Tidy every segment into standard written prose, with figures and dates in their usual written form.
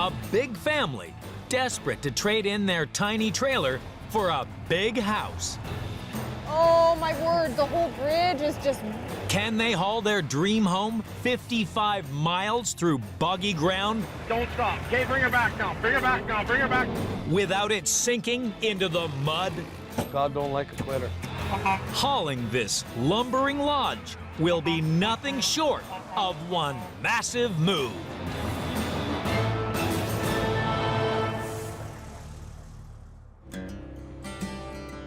A big family desperate to trade in their tiny trailer for a big house. Oh my word, the whole bridge is just... Can they haul their dream home 55 miles through boggy ground Don't stop. Okay, bring her back now. Bring her back now. Bring her back. without it sinking into the mud? God don't like a quitter. Hauling this lumbering lodge will be nothing short of one massive move.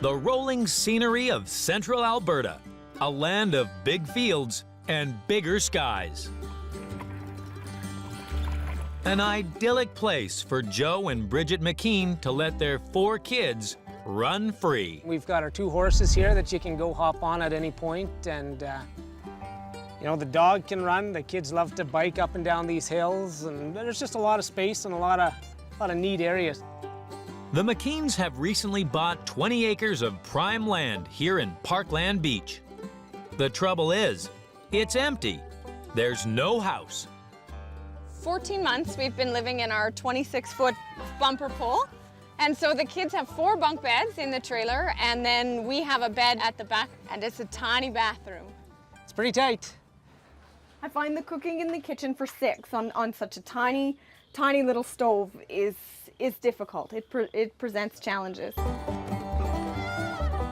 The rolling scenery of central Alberta, a land of big fields and bigger skies. An idyllic place for Joe and Bridget McKean to let their 4 kids run free. We've got our 2 horses here that you can go hop on at any point, and you know, the dog can run. The kids love to bike up and down these hills, and there's just a lot of space and a lot of neat areas. The McKeans have recently bought 20 acres of prime land here in Parkland Beach. The trouble is, it's empty. There's no house. 14 months we've been living in our 26-foot bumper pole. And so the kids have 4 bunk beds in the trailer, and then we have a bed at the back, and it's a tiny bathroom. It's pretty tight. I find the cooking in the kitchen for 6 on such a tiny little stove is difficult. It presents challenges.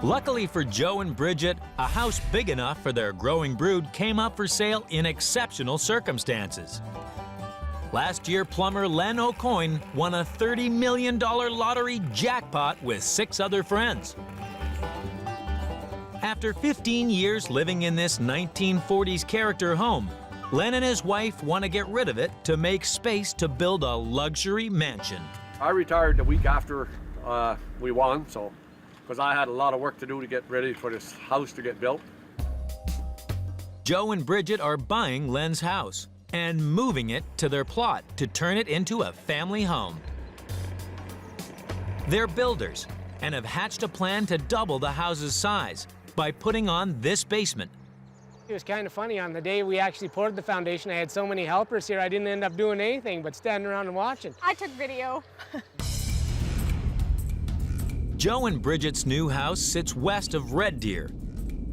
Luckily for Joe and Bridget, a house big enough for their growing brood came up for sale in exceptional circumstances. Last year, plumber Len O'Coin won a $30 million lottery jackpot with 6 other friends. After 15 years living in this 1940s character home, Len and his wife want to get rid of it to make space to build a luxury mansion. I retired the week after we won, so because I had a lot of work to do to get ready for this house to get built. Joe and Bridget are buying Len's house and moving it to their plot to turn it into a family home. They're builders and have hatched a plan to double the house's size by putting on this basement. It was kind of funny. On the day we actually poured the foundation, I had so many helpers here, I didn't end up doing anything but standing around and watching. I took video. Joe and Bridget's new house sits west of Red Deer.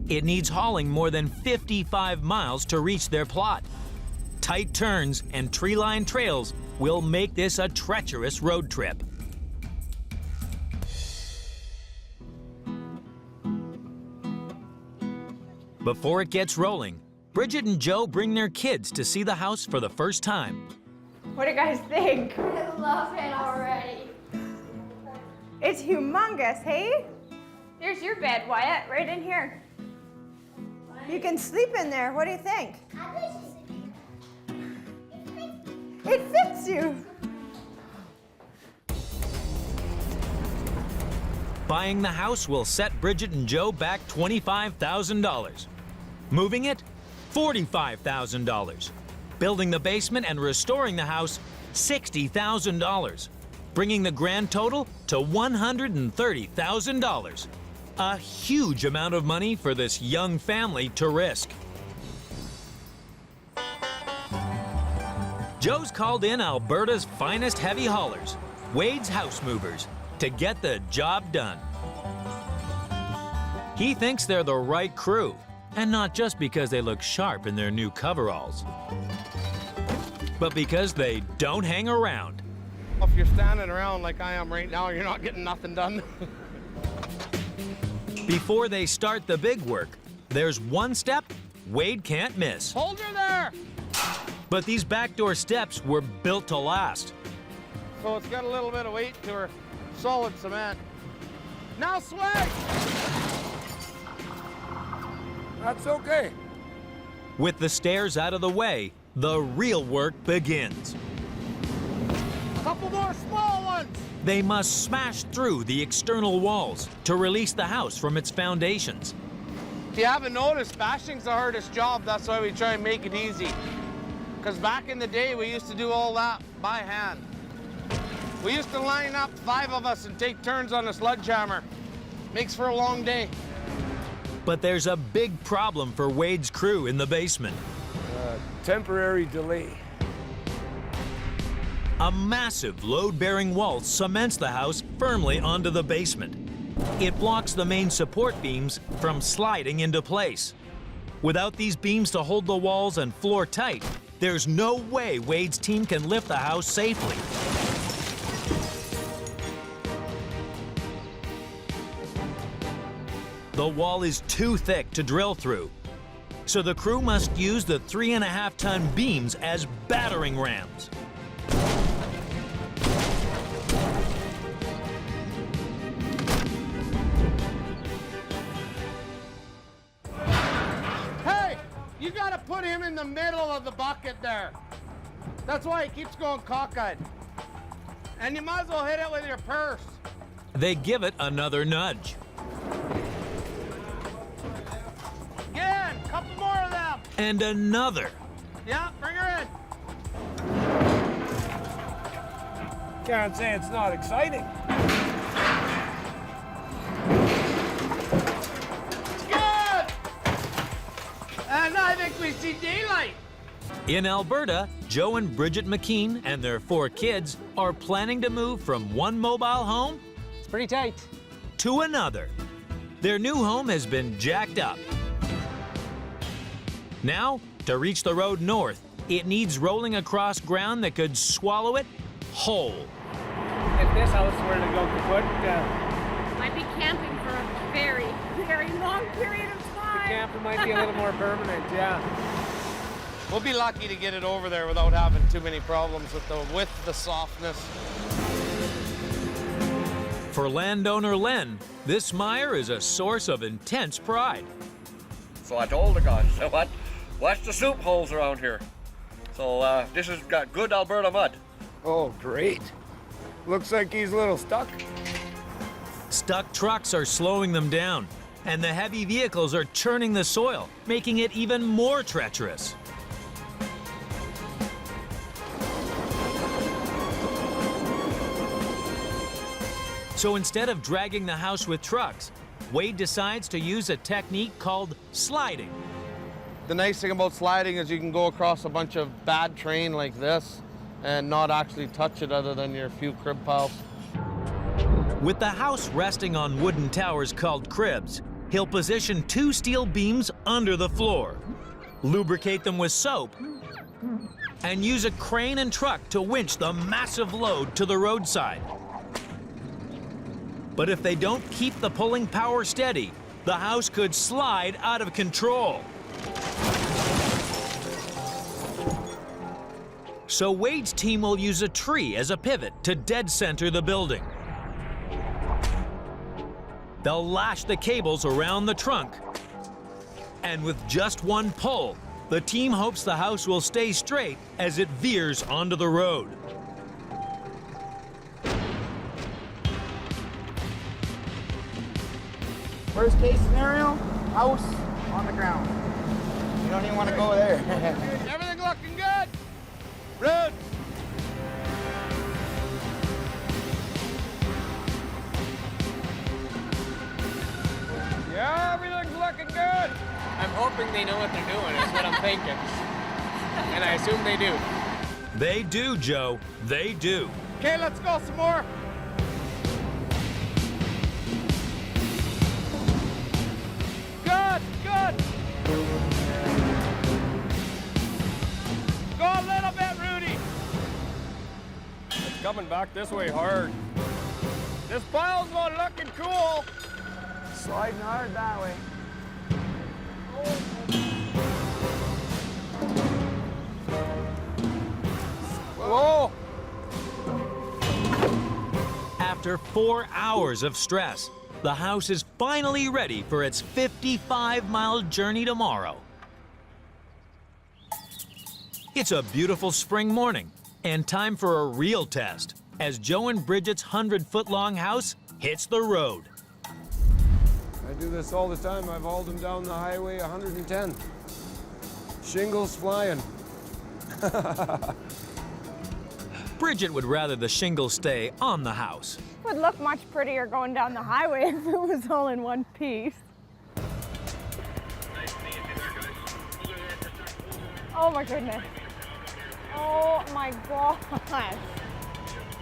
It needs hauling more than 55 miles to reach their plot. Tight turns and tree-lined trails will make this a treacherous road trip. Before it gets rolling, Bridget and Joe bring their kids to see the house for the first time. What do you guys think? I love it already. It's humongous, hey? Here's your bed, Wyatt, right in here. You can sleep in there. What do you think? I wish you It fits you. Buying the house will set Bridget and Joe back $25,000. Moving it, $45,000. Building the basement and restoring the house, $60,000. Bringing the grand total to $130,000. A huge amount of money for this young family to risk. Joe's called in Alberta's finest heavy haulers, Wade's House Movers, to get the job done. He thinks they're the right crew, and not just because they look sharp in their new coveralls, but because they don't hang around. If you're standing around like I am right now, you're not getting nothing done. Before they start the big work, there's one step Wade can't miss. Hold her there! But these backdoor steps were built to last. So it's got a little bit of weight to her. Solid cement. Now swing! That's okay. With the stairs out of the way, the real work begins. Couple more small ones! They must smash through the external walls to release the house from its foundations. If you haven't noticed, bashing's the hardest job. That's why we try and make it easy. Because back in the day, we used to do all that by hand. We used to line up 5 of us and take turns on a sledgehammer. Makes for a long day. But there's a big problem for Wade's crew in the basement. Temporary delay. A massive load-bearing wall cements the house firmly onto the basement. It blocks the main support beams from sliding into place. Without these beams to hold the walls and floor tight, there's no way Wade's team can lift the house safely. The wall is too thick to drill through, so the crew must use the 3.5-ton beams as battering rams. Hey, you gotta put him in the middle of the bucket there. That's why he keeps going cockeyed. And you might as well hit it with your purse. They give it another nudge. Again, couple more of them. And another. Yeah, bring her in. Can't say it's not exciting. Good. And I think we see daylight. In Alberta, Joe and Bridget McKean and their 4 kids are planning to move from one mobile home It's pretty tight. to another. Their new home has been jacked up. Now, to reach the road north, it needs rolling across ground that could swallow it whole. If this house were to go kaput, Might be camping for a very, very long period of the time. camper might be a little more permanent, yeah. We'll be lucky to get it over there without having too many problems with the width, the softness. For landowner Len, this mire is a source of intense pride. So I told the guys, so what? Watch the soup holes around here. So this has got good Alberta mud. Oh, great. Looks like he's a little stuck. Stuck trucks are slowing them down, and the heavy vehicles are churning the soil, making it even more treacherous. So instead of dragging the house with trucks, Wade decides to use a technique called sliding. The nice thing about sliding is you can go across a bunch of bad terrain like this and not actually touch it other than your few crib piles. With the house resting on wooden towers called cribs, he'll position 2 steel beams under the floor, lubricate them with soap, and use a crane and truck to winch the massive load to the roadside. But if they don't keep the pulling power steady, the house could slide out of control. So Wade's team will use a tree as a pivot to dead center the building. They'll lash the cables around the trunk. And with just one pull, the team hopes the house will stay straight as it veers onto the road. Worst case scenario, house on the ground. You don't even want to go there. Everything looking good? Rude. Yeah, everything's looking good. I'm hoping they know what they're doing, is what I'm thinking. And I assume they do. They do, Joe. They do. Okay, let's go some more. Good, good. Go a little bit, Rudy. It's coming back this way hard. This pile's not looking cool. Sliding hard that way. Whoa! After 4 hours of stress, the house is finally ready for its 55-mile journey tomorrow. It's a beautiful spring morning and time for a real test as Joe and Bridget's 100-foot-long house hits the road. I do this all the time. I've hauled them down the highway 110. Shingles flying. Bridget would rather the shingles stay on the house. Would look much prettier going down the highway if it was all in one piece. Oh my goodness. Oh my gosh.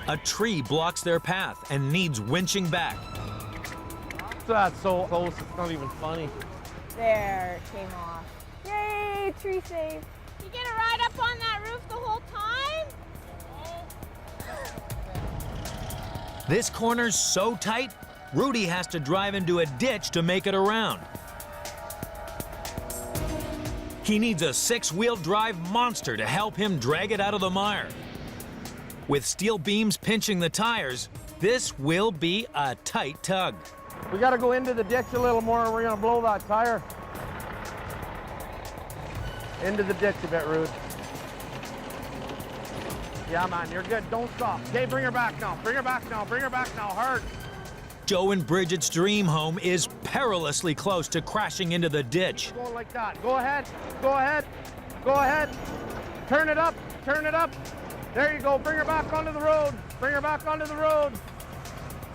A tree blocks their path and needs winching back. That's so close, it's not even funny. There, it came off. Yay, tree save. You gonna ride up on that roof the whole time? This corner's so tight, Rudy has to drive into a ditch to make it around. He needs a six-wheel drive monster to help him drag it out of the mire. With steel beams pinching the tires, this will be a tight tug. We gotta go into the ditch a little more or we're gonna blow that tire. Into the ditch a bit, Rude. Yeah, man, you're good. Don't stop. Okay, bring her back now. Bring her back now. Bring her back now. Hard. Joe and Bridget's dream home is perilously close to crashing into the ditch. Go like that. Go ahead. Go ahead. Go ahead. Turn it up. Turn it up. There you go. Bring her back onto the road. Bring her back onto the road.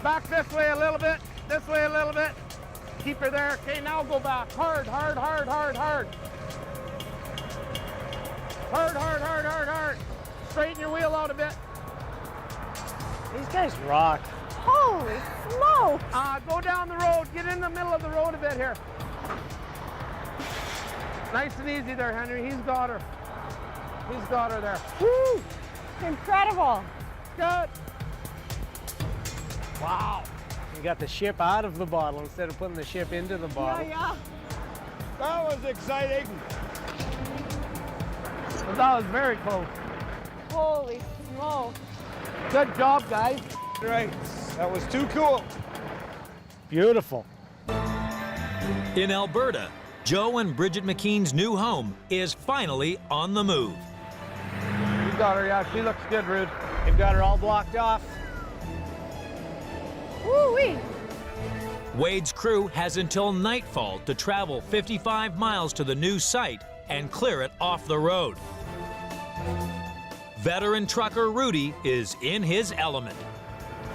Back this way a little bit. This way a little bit. Keep her there. Okay, now go back. Hard, hard, hard, hard, hard. Hard, hard, hard, hard, hard. Straighten your wheel out a bit. These guys rock. Holy smoke! Go down the road. Get in the middle of the road a bit here. Nice and easy there, Henry. He's got her. He's got her there. Woo! Incredible. Good. Wow. You got the ship out of the bottle instead of putting the ship into the bottle. Yeah. That was exciting. That was very close. Holy smoke. Good job, guys. Right. That was too cool. Beautiful. In Alberta, Joe and Bridget McKean's new home is finally on the move. You got her, yeah. She looks good, Rude. They've got her all blocked off. Woo-wee. Wade's crew has until nightfall to travel 55 miles to the new site and clear it off the road. Veteran trucker Rudy is in his element.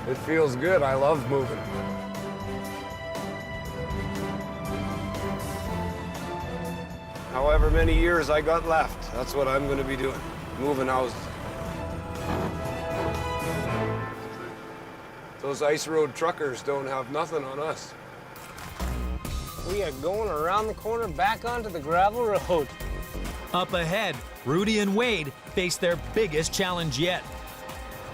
It feels good. I love moving. However many years I got left, that's what I'm going to be doing, moving houses. Those ice road truckers don't have nothing on us. We are going around the corner back onto the gravel road. Up ahead, Rudy and Wade face their biggest challenge yet.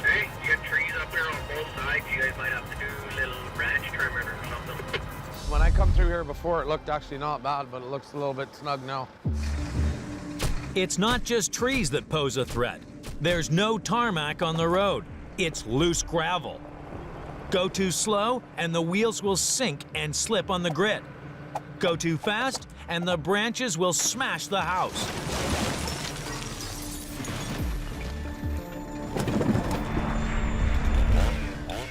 Hey, you got trees up there on both sides. You guys might have to do a little branch trimming or something. When I come through here before, it looked actually not bad, but it looks a little bit snug now. It's not just trees that pose a threat. There's no tarmac on the road. It's loose gravel. Go too slow, and the wheels will sink and slip on the grit. Go too fast, and the branches will smash the house.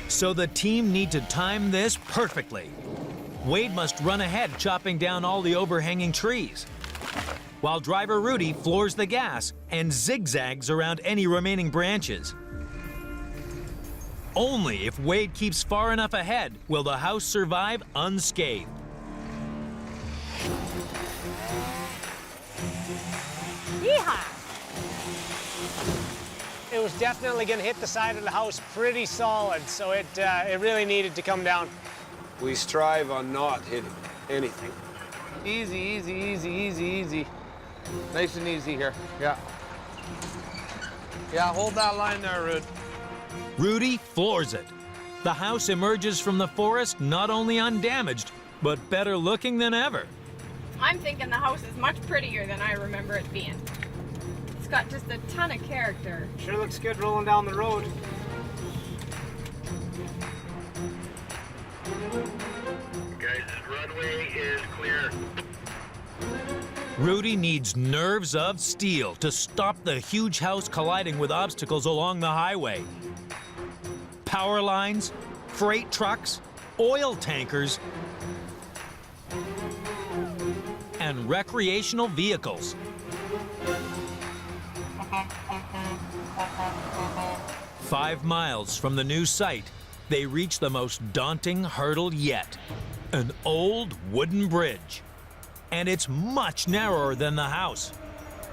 So the team need to time this perfectly. Wade must run ahead, chopping down all the overhanging trees, while driver Rudy floors the gas and zigzags around any remaining branches. Only if Wade keeps far enough ahead will the house survive unscathed. Yeehaw! It was definitely going to hit the side of the house pretty solid, so it really needed to come down. We strive on not hitting anything. Easy, easy, easy, easy, easy. Nice and easy here. Yeah. Yeah, hold that line there, Rude. Rudy floors it. The house emerges from the forest not only undamaged, but better looking than ever. I'm thinking the house is much prettier than I remember it being. It's got just a ton of character. Sure looks good rolling down the road. Guys, this runway is clear. Rudy needs nerves of steel to stop the huge house colliding with obstacles along the highway. Power lines, freight trucks, oil tankers, and recreational vehicles. Five miles from the new site, they reach the most daunting hurdle yet, an old wooden bridge. And it's much narrower than the house.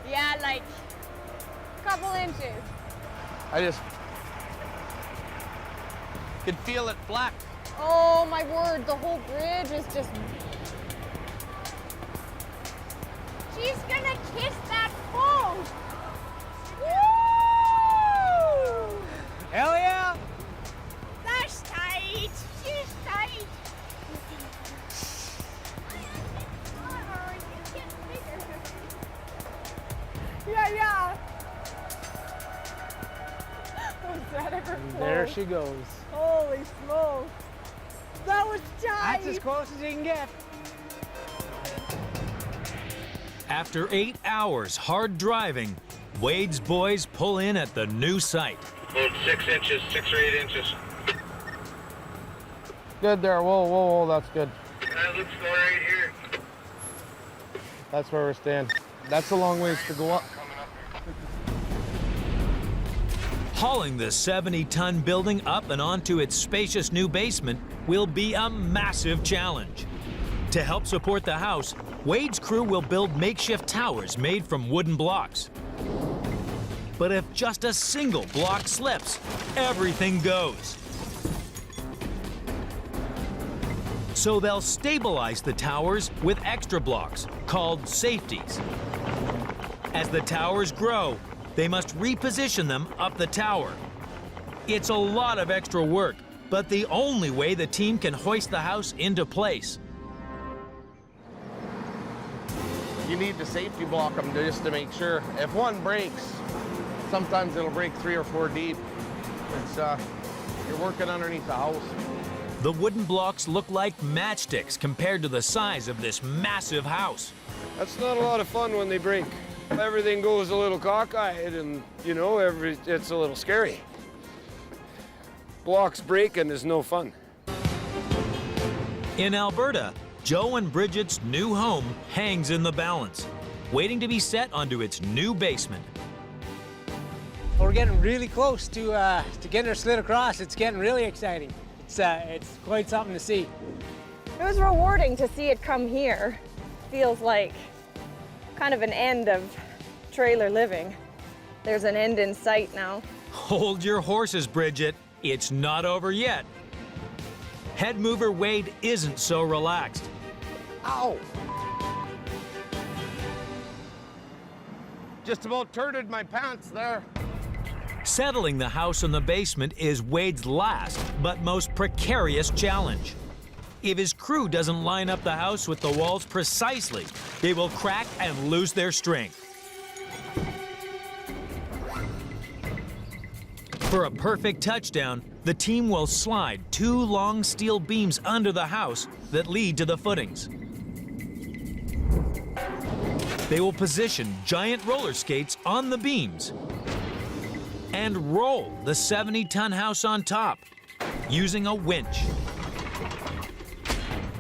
Yeah, like a couple inches. I just Could feel it flex. Oh my word, the whole bridge is just... She's gonna kiss that phone. Woo! Hell yeah! That's tight. She's tight. Yeah. Was that ever close? There she goes. Holy smokes. That was tight. That's as close as you can get. After 8 hours hard driving, Wade's boys pull in at the new site. About 6 inches, 6 or 8 inches. Good there. Whoa, that's good. That looks all right here. That's where we're staying. That's a long ways to go up. Hauling the 70-ton building up and onto its spacious new basement will be a massive challenge. To help support the house, Wade's crew will build makeshift towers made from wooden blocks. But if just a single block slips, everything goes. So they'll stabilize the towers with extra blocks called safeties. As the towers grow, they must reposition them up the tower. It's a lot of extra work, but the only way the team can hoist the house into place. You need to safety block them just to make sure. If one breaks, sometimes it'll break 3 or 4 deep. It's you're working underneath the house. The wooden blocks look like matchsticks compared to the size of this massive house. That's not a lot of fun when they break. Everything goes a little cockeyed and, you know, it's a little scary. Blocks breaking is no fun. In Alberta, Joe and Bridget's new home hangs in the balance, waiting to be set onto its new basement. We're getting really close to getting her slid across. It's getting really exciting. It's quite something to see. It was rewarding to see it come here. Feels like kind of an end of trailer living. There's an end in sight now. Hold your horses, Bridget. It's not over yet. Head mover Wade isn't so relaxed. Ow! Just about turted my pants there. Settling the house in the basement is Wade's last but most precarious challenge. If his crew doesn't line up the house with the walls precisely, they will crack and lose their strength. For a perfect touchdown, the team will slide 2 long steel beams under the house that lead to the footings. They will position giant roller skates on the beams and roll the 70-ton house on top using a winch.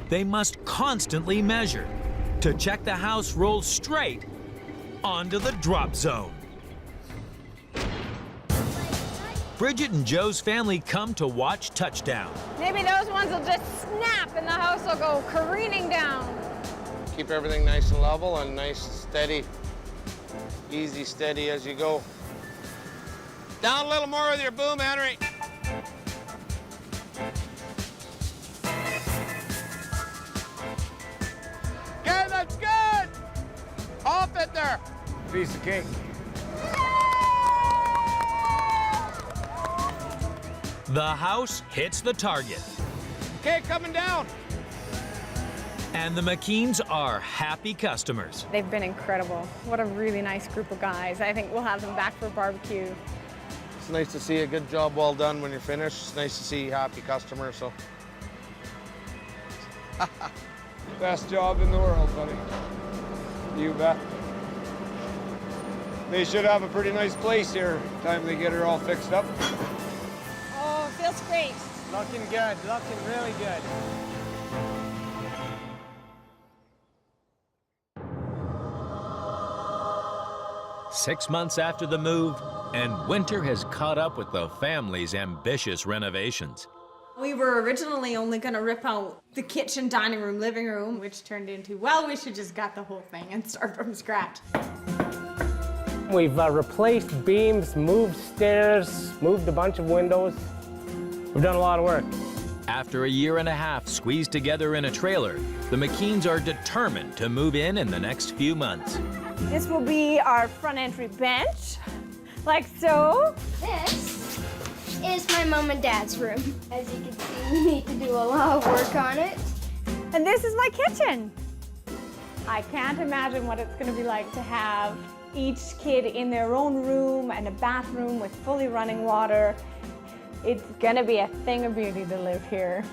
They must constantly measure to check the house rolls straight onto the drop zone. Bridget and Joe's family come to watch touchdown. Maybe those ones will just snap and the house will go careening down. Keep everything nice and level and nice, steady, easy, steady as you go. Down a little more with your boom, Henry. Okay, that's good. Hop it there. Piece of cake. The house hits the target, Okay, coming down. and the McKeans are happy customers. They've been incredible. What a really nice group of guys. I think we'll have them back for barbecue. It's nice to see a good job well done when you're finished. It's nice to see happy customers, so. Best job in the world, buddy. You bet. They should have a pretty nice place here. Time they get her all fixed up. Oh, it feels great. Looking good, looking really good. Six months after the move, and winter has caught up with the family's ambitious renovations. We were originally only going to rip out the kitchen, dining room, living room, which turned into, well, we should just gut the whole thing and start from scratch. We've replaced beams, moved stairs, moved a bunch of windows. We've done a lot of work. After a year and a half squeezed together in a trailer, the McKeans are determined to move in the next few months. This will be our front entry bench, like so. This is my mom and dad's room. As you can see, we need to do a lot of work on it. And this is my kitchen. I can't imagine what it's going to be like to have each kid in their own room and a bathroom with fully running water. It's going to be a thing of beauty to live here.